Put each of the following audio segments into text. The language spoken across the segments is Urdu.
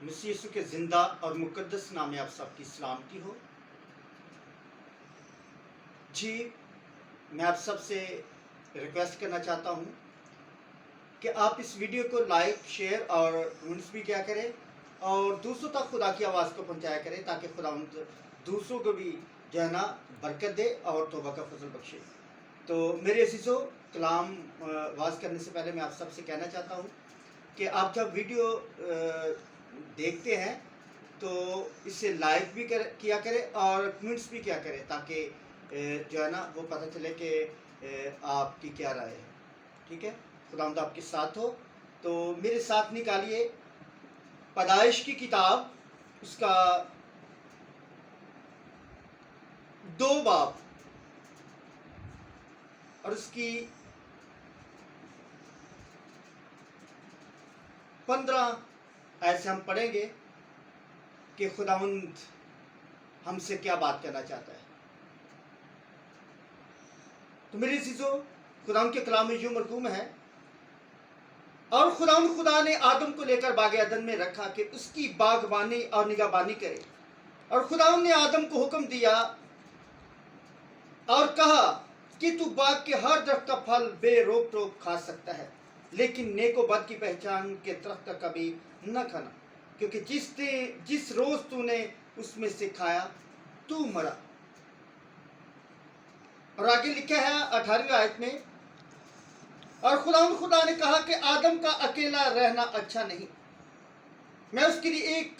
مسیح یسوع کے زندہ اور مقدس نام میں آپ سب کی سلامتی ہو۔ جی، میں آپ سب سے ریکویسٹ کرنا چاہتا ہوں کہ آپ اس ویڈیو کو لائک، شیئر اور کمنٹس بھی کیا کریں اور دوسروں تک خدا کی آواز کو پہنچایا کریں تاکہ خدا دوسروں کو بھی جو ہے نا برکت دے اور توبہ کا فضل بخشے۔ تو میرے عزیزو، کلام واز کرنے سے پہلے میں آپ سب سے کہنا چاہتا ہوں کہ آپ جب ویڈیو دیکھتے ہیں تو اسے لائک بھی کیا کرے اور کمنٹس بھی کیا کرے تاکہ جو ہے نا وہ پتہ چلے کہ آپ کی کیا رائے ہے۔ ٹھیک ہے، خداوند آپ کے ساتھ ہو۔ تو میرے ساتھ نکالیے پیدائش کی کتاب، اس کا 2 باب اور اس کی 15 ایسے ہم پڑھیں گے کہ خداوند ہم سے کیا بات کرنا چاہتا ہے۔ تو میرے عزیزو، خداوند کے کلام میں یوں مرقوم ہے، اور خدا نے آدم کو لے کر باغ عدن میں رکھا کہ اس کی باغبانی اور نگہبانی کرے، اور خداوند نے آدم کو حکم دیا اور کہا کہ تو باغ کے ہر درخت کا پھل بے روک ٹوک کھا سکتا ہے، لیکن نیک و بد کی پہچان کے درخت کا کبھی نہ کھانا، کیونکہ جس روز تو نے اس میں سے کھایا تو مرا۔ اور آگے لکھا ہے 18ویں آیت میں، اور خدا نے کہا کہ آدم کا اکیلا رہنا اچھا نہیں، میں اس کے لیے ایک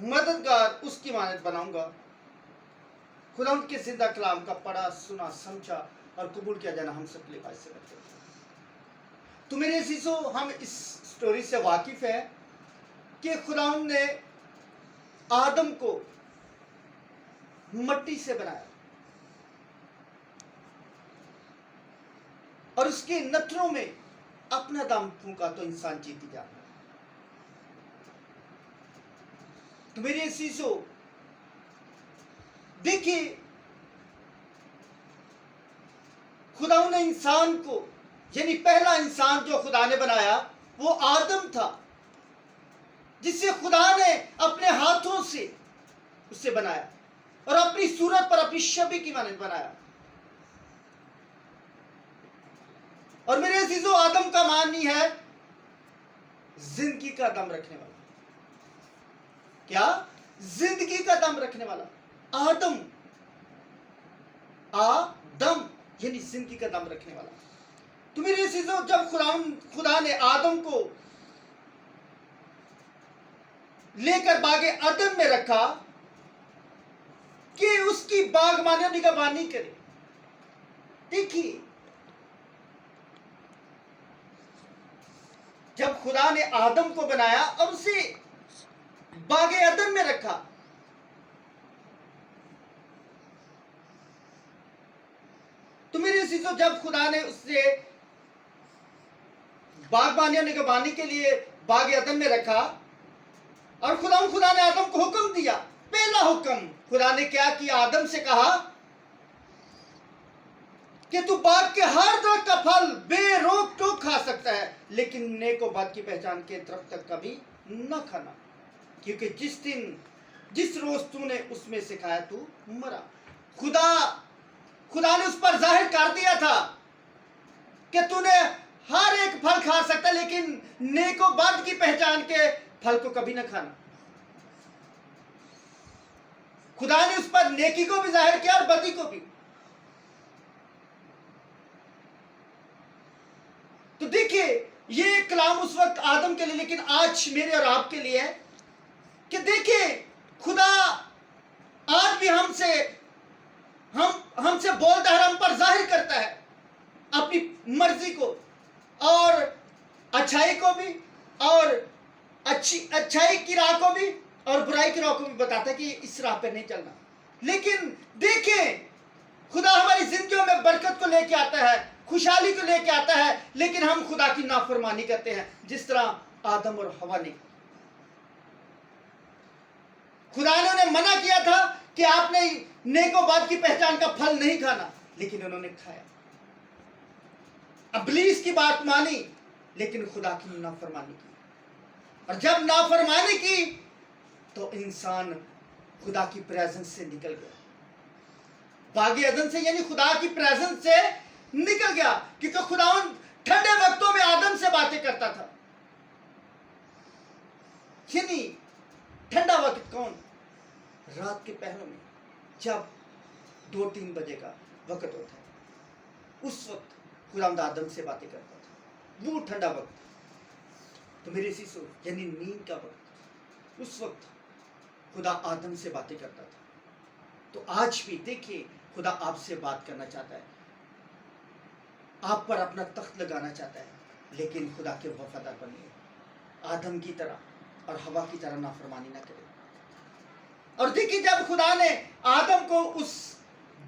مددگار اس کی مانند بناؤں گا۔ خدا کے زندہ کلام کا پڑھا، سنا، سمجھا اور قبول کیا جانا ہم سب کے لیے باعث سے رکھتے ہیں۔ تو میرے عزیزو، ہم اس سٹوری سے واقف ہیں کہ خدا نے آدم کو مٹی سے بنایا اور اس کے نتنوں میں اپنا دم پھونکا تو انسان جیتی جاتا ہے۔ تو میرے عزیزو دیکھیے، خدا نے انسان کو، یعنی پہلا انسان جو خدا نے بنایا وہ آدم تھا، جسے خدا نے اپنے ہاتھوں سے اسے بنایا اور اپنی صورت پر اپنی شبیہ کی مانند بنایا۔ اور میرے عزیزو، آدم کا معنی ہے زندگی کا دم رکھنے والا۔ کیا؟ زندگی کا دم رکھنے والا۔ آدم یعنی زندگی کا دم رکھنے والا۔ تو میرے عزیزو، جب خدا نے آدم کو لے کر باغ عدن میں رکھا کہ اس کی باغبانی اور نگہبانی کرے، دیکھیے جب خدا نے آدم کو بنایا اور اسے باغ عدن میں رکھا، تو میرے عزیزو، جب خدا نے اس سے باغبانی اور نگہبانی کے لیے باغ عدن میں رکھا اور خدا نے آدم کو حکم دیا، پہلا حکم خدا نے کیا کیا؟ آدم سے کہا کہ تو باغ کے ہر درخت کا پھل بے روک ٹوک کھا سکتا ہے، لیکن نیک و بد کی پہچان کے درخت تک کبھی نہ کھانا، کیونکہ جس روز تو نے اس میں سے کھایا تو مرا۔ خدا نے اس پر ظاہر کر دیا تھا کہ تو نے ہر ایک پھل کھا سکتا، لیکن نیک و بد کی پہچان کے پھل کو کبھی نہ کھانا۔ خدا نے اس پر نیکی کو بھی ظاہر کیا اور بدی کو بھی۔ تو دیکھیے، یہ کلام اس وقت آدم کے لیے، لیکن آج میرے اور آپ کے لیے ہے کہ دیکھیے، خدا آج بھی ہم سے بولتا ہے، ہم پر ظاہر کرتا ہے اپنی مرضی کو اور اچھائی کو بھی، اور اچھائی کی راہ کو بھی اور برائی کی راہ کو بھی بتاتا ہے کہ اس راہ پہ نہیں چلنا۔ لیکن دیکھیں، خدا ہماری زندگیوں میں برکت کو لے کے آتا ہے، خوشحالی کو لے کے آتا ہے، لیکن ہم خدا کی نافرمانی کرتے ہیں، جس طرح آدم اور حوا نے۔ خدا نے انہیں منع کیا تھا کہ آپ نے نیک و بد کی پہچان کا پھل نہیں کھانا، لیکن انہوں نے کھایا۔ ابلیس کی بات مانی لیکن خدا کی نافرمانی کی، اور جب نافرمانی کی تو انسان خدا کی پریزنس سے نکل گیا. باغ عدن سے یعنی خدا کی پریزنس سے نکل گیا, کیونکہ خداوند ٹھنڈے وقتوں میں آدم سے باتیں کرتا تھا. یعنی ٹھنڈا وقت کون؟ رات کے پہروں میں جب 2-3 بجے کا وقت ہوتا ہے, اس وقت خداوند آدم سے باتیں کرتا تھا. وہ ٹھنڈا وقت. تو میرے سیسو یعنی نیند کا وقت, اس وقت خدا آدم سے باتیں کرتا تھا. تو آج بھی دیکھیے خدا آپ سے بات کرنا چاہتا ہے, آپ پر اپنا تخت لگانا چاہتا ہے, لیکن خدا کے وفادار بنیے. آدم کی طرح اور ہوا کی طرح نافرمانی نہ کرے. اور دیکھیے جب خدا نے آدم کو اس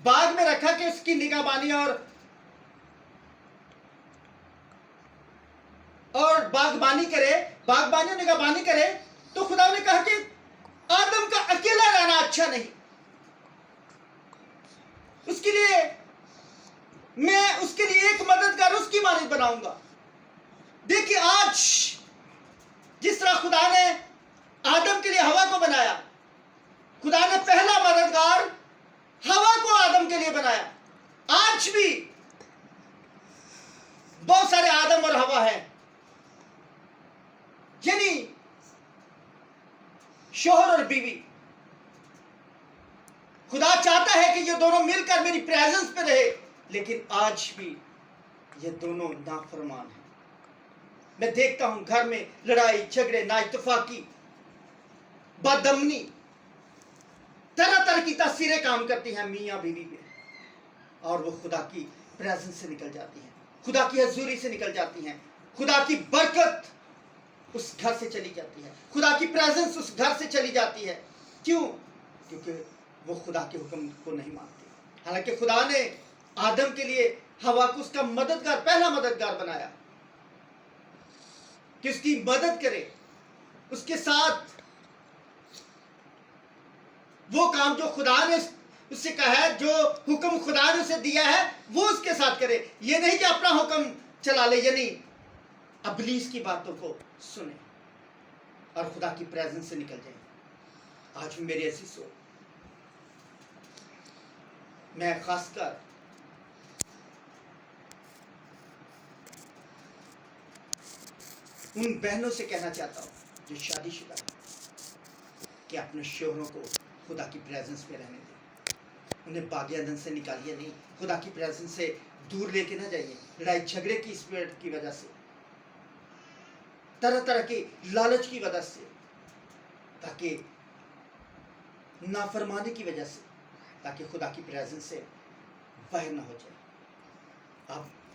باغ میں رکھا کہ اس کی نگہبانی اور باغبانی کرے, باغبانی اور نگہبانی کرے, تو خدا نے کہا کہ آدم کا اکیلا رہنا اچھا نہیں. اس کے لیے میں اس کے لیے ایک مددگار اس کی مانند بناؤں گا. دیکھیے آج جس طرح خدا نے آدم کے لیے ہوا کو بنایا, خدا نے پہلا مددگار ہوا کو آدم کے لیے بنایا. آج بھی بہت سارے آدم اور ہوا ہیں, یعنی شوہر اور بیوی. خدا چاہتا ہے کہ یہ دونوں مل کر میری پریزنس پہ رہے, لیکن آج بھی یہ دونوں نافرمان ہیں. میں دیکھتا ہوں گھر میں لڑائی جھگڑے, نا اتفاقی, بدامنی, طرح طرح کی تاثیریں کام کرتی ہیں میاں بیوی میں, اور وہ خدا کی پریزنس سے نکل جاتی ہیں, خدا کی حضوری سے نکل جاتی ہیں. خدا کی برکت اس گھر سے چلی جاتی ہے, خدا کی پریزنس اس گھر سے چلی جاتی ہے. کیوں؟ کیونکہ وہ خدا کے حکم کو نہیں مانتے. حالانکہ خدا نے آدم کے لیے ہوا کو اس کا مددگار, پہلا مددگار بنایا کہ اس کی مدد کرے, اس کے ساتھ وہ کام جو خدا نے اس سے کہا ہے, جو حکم خدا نے اسے دیا ہے وہ اس کے ساتھ کرے. یہ نہیں کہ اپنا حکم چلا لے, یعنی ابلیس کی باتوں کو سنے اور خدا کی پریزنس سے نکل جائے. آج بھی میری ایسی سوچ, میں خاص کر ان بہنوں سے کہنا چاہتا ہوں جو شادی شدہ ہیں کہ اپنے شوہروں کو خدا کی پریزنس میں رہنے دیں. انہیں باغ عدن سے نکالیے نہیں, خدا کی پریزنس سے دور لے کے نہ جائیے. لڑائی جھگڑے کی اسپرٹ کی وجہ سے, طرح طرح کی لالچ کی وجہ سے, تاکہ نافرمانی کی وجہ سے, تاکہ خدا کی پریزنس سے باہر نہ ہو جائے.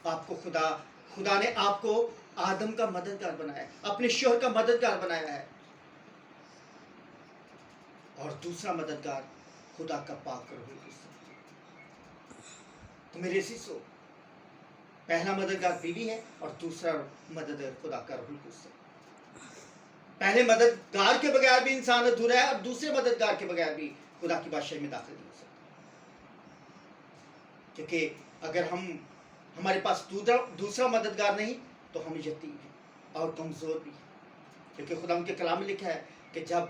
آپ کو خدا نے آپ کو آدم کا مددگار بنایا ہے, اپنے شوہر کا مددگار بنایا ہے, اور دوسرا مددگار خدا کا پاک روح القدس. تو میرے سیسو, پہلا مددگار بیوی ہے اور دوسرا مددگار خدا کا روح القدس ہے. پہلے مددگار کے بغیر بھی انسان ادھورا ہے, اور دوسرے مددگار کے بغیر بھی خدا کی بادشاہی میں داخل نہیں ہو سکتا. کیونکہ اگر ہمارے پاس دوسرا مددگار نہیں تو ہم یتیم ہیں اور کمزور بھی ہیں. کیونکہ خدا ان کے کلام میں لکھا ہے کہ جب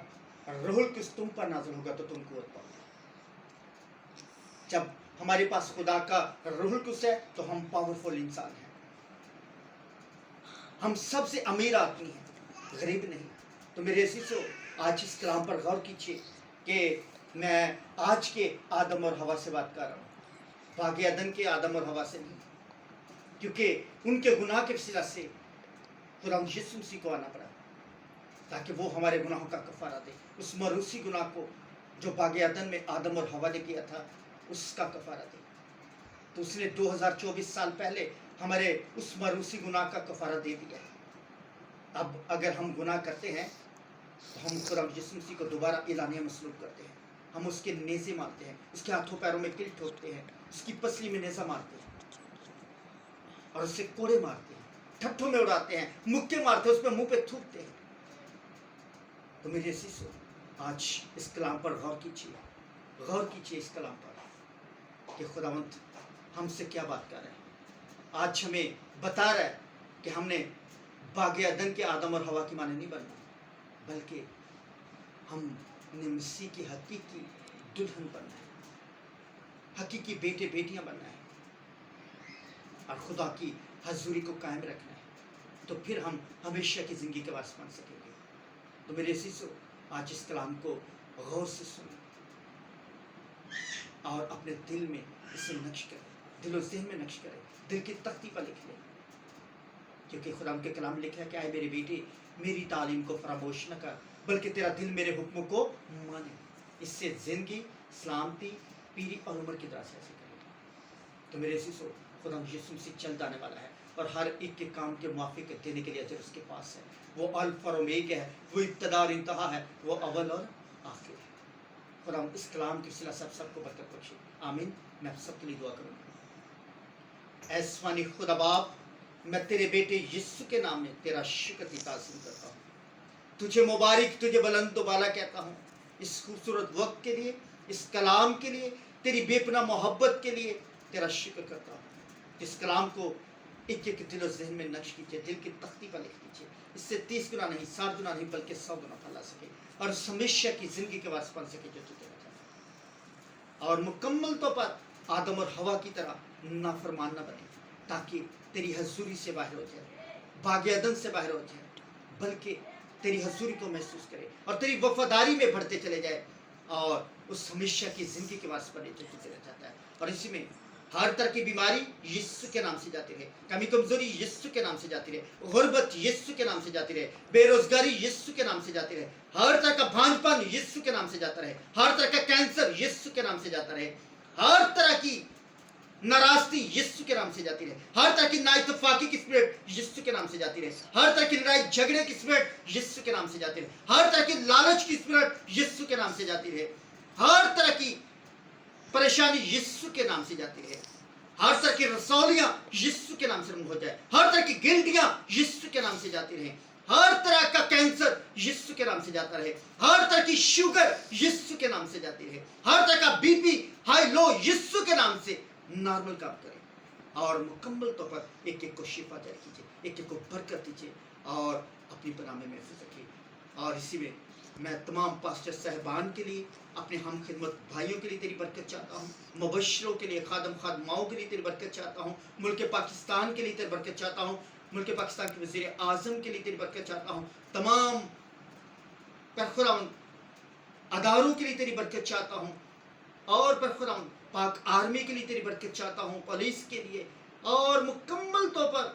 روح القدس تم پر نازل ہوگا تو تم قوت پاؤ گے. جب ہمارے پاس خدا کا روح القدس ہے تو ہم پاورفل انسان ہیں, ہم سب سے امیر آدمی ہیں, غریب نہیں. تو میرے عزیزو, آج اس کلام پر غور کیجیے کہ میں آج کے آدم اور ہوا سے بات کر رہا ہوں, باغ عدن کے آدم اور ہوا سے نہیں, کیونکہ ان کے گناہ کے وسیلہ سے خدا یسوع مسیح کو آنا پڑا تاکہ وہ ہمارے گناہوں کا کفارہ دے. اس موروثی گناہ کو جو باغ عدن میں آدم اور ہوا نے کیا تھا اس کا کفارہ دے. تو اس نے 2024 سال پہلے ہمارے اس موروثی گناہ کا کفارہ دے دیا ہے. اب اگر ہم گناہ کرتے ہیں تو ہم خدا یسوع مسیح کو دوبارہ اعلانیہ مسلوب کرتے ہیں. ہم اس کے نیزے مارتے ہیں, اس کے ہاتھوں پیروں میں کل ٹھوکتے ہیں, اس کی پسلی میں نیزہ مارتے ہیں, اور اسے کوڑے مارتے ہیں, ٹھٹھوں میں اڑاتے ہیں, مکے مارتے ہیں, اس پہ منہ پہ تھوکتے ہیں. تو میرے عزیزو, آج اس کلام پر غور کیجیے اس کلام پر کہ خداوند ہم سے کیا بات کر رہے ہیں. آج ہمیں بتا رہا ہے کہ ہم نے باغ عدن کے آدم اور ہوا کی مانند نہیں بننا, بلکہ ہم نے مسیح کی حقیقی دلہن بننا ہے، حقیقی بیٹے بیٹیاں بننا ہے اور خدا کی حضوری کو قائم رکھنا ہے، تو پھر ہم ہمیشہ کی زندگی کے وارث بن سکیں گے۔ تو میرے عزیزو، آج اس کلام کو غور سے سنیں اور اپنے دل میں اسے نقش کریں، دل و ذہن میں نقش کریں، دل کی تختی پر لکھ لیں، کیونکہ خدا کے کلام لکھا ہے کہ اے میرے بیٹے، میری تعلیم کو فراموش نہ کر، بلکہ تیرا دل میرے حکموں کو مانے، اس سے زندگی، سلامتی، پیری اور عمر کی طرح سے حاصل کرے گا۔ تو میرے عزیزو، خدا یسوع مسیح جلد آنے والا ہے اور ہر ایک کے کام کے موافق دینے کے لیے اجر اس کے پاس ہے۔ وہ الف اور اومیگا ہے، وہ ابتدا اور انتہا ہے، وہ اول اور آخر ہے۔ خدا اس کلام کی صلہ سب کو برکت بخشے، آمین۔ میں آپ سب کے لیے دعا کروں گا۔ اے سوانی خدا باپ، میں تیرے بیٹے یسوع کے نام میں تیرا شکر کی تعظیم کرتا ہوں، تجھے مبارک، تجھے بلند و بالا کہتا ہوں، اس خوبصورت وقت کے لیے، اس کلام کے لیے، تیری بے پناہ محبت کے لیے تیرا شکر کرتا ہوں۔ اس کلام کو ایک ایک دل و ذہن میں نقش کیجیے، دل کی تختی پر لکھ دیجیے، اس سے 30 گنا نہیں، 60 گنا نہیں، بلکہ 100 گنا پھیلا سکے اور اس ہمیشہ کی زندگی کے وارث بن سکے جو تو دینا چاہتا ہے، اور مکمل طور پر آدم اور ہوا کی طرح نافرمان نہ بنے، تاکہ تیری حضوری سے باہر ہو جائے، باغ عدن سے باہر ہو جائے، بلکہ تیری حضوری کو محسوس کرے اور تیری وفاداری میں بڑھتے چلے جائے اور اس ہمیشہ کی زندگی کے واسطے بنے جو دینا چاہتا ہے۔ اور اسی میں ہر طرح کی بیماری یسوع کے نام سے جاتی رہے، کمی کمزوری یسوع کے نام سے جاتی رہے، غربت یسوع کے نام سے جاتی رہے، بے روزگاری یسوع کے نام سے جاتی رہے، ہر طرح کا بھانج پن یسوع کے نام سے جاتا رہے، ہر طرح کا کینسر یسوع کے نام سے جاتا رہے، ہر طرح کی ناراستی یسوع کے نام سے جاتی رہے، ہر طرح کی نااتفاقی کی اسپرٹ یسوع کے نام سے جاتی رہے، ہر طرح کی لڑائی جھگڑے کی اسپرٹ یسوع کے نام سے جاتی رہے، ہر طرح کی لالچ کی اسپرٹ یسوع کے نام سے جاتی رہے، ہر طرح کی پریشانی یسوع کے نام سے جاتی رہے، ہر طرح کی رسولیاں یسوع کے نام سے رنگ ہو جائے، ہر طرح کی گلٹیاں یسوع کے نام سے جاتی رہے، ہر طرح کا کینسر یسوع کے نام سے جاتا رہے، ہر طرح کی شوگر یسوع کے نام سے جاتی رہے، ہر طرح کا بی پی ہائی لو یسوع کے نام سے نارمل کام کرے، اور مکمل طور پر ایک ایک کو شفا جاری کیجیے، ایک ایک کو برکت دیجیے اور اپنی پناہ میں محفوظ رکھیے۔ اور اسی میں میں تمام پاسٹر صاحبان کے لیے، اپنے ہم خدمت بھائیوں کے لیے تیری برکت چاہتا ہوں، مبشروں کے لیے، خادم خادماؤں کے لیے تیری برکت چاہتا ہوں، ملک پاکستان کے لیے تیری برکت چاہتا ہوں، ملک پاکستان کے وزیر اعظم کے لیے تیری برکت چاہتا ہوں، تمام خداوند اداروں کے لیے تیری برکت چاہتا ہوں، اور خداوند پاک آرمی کے لیے تیری برکت چاہتا ہوں، پولیس کے لیے، اور مکمل طور پر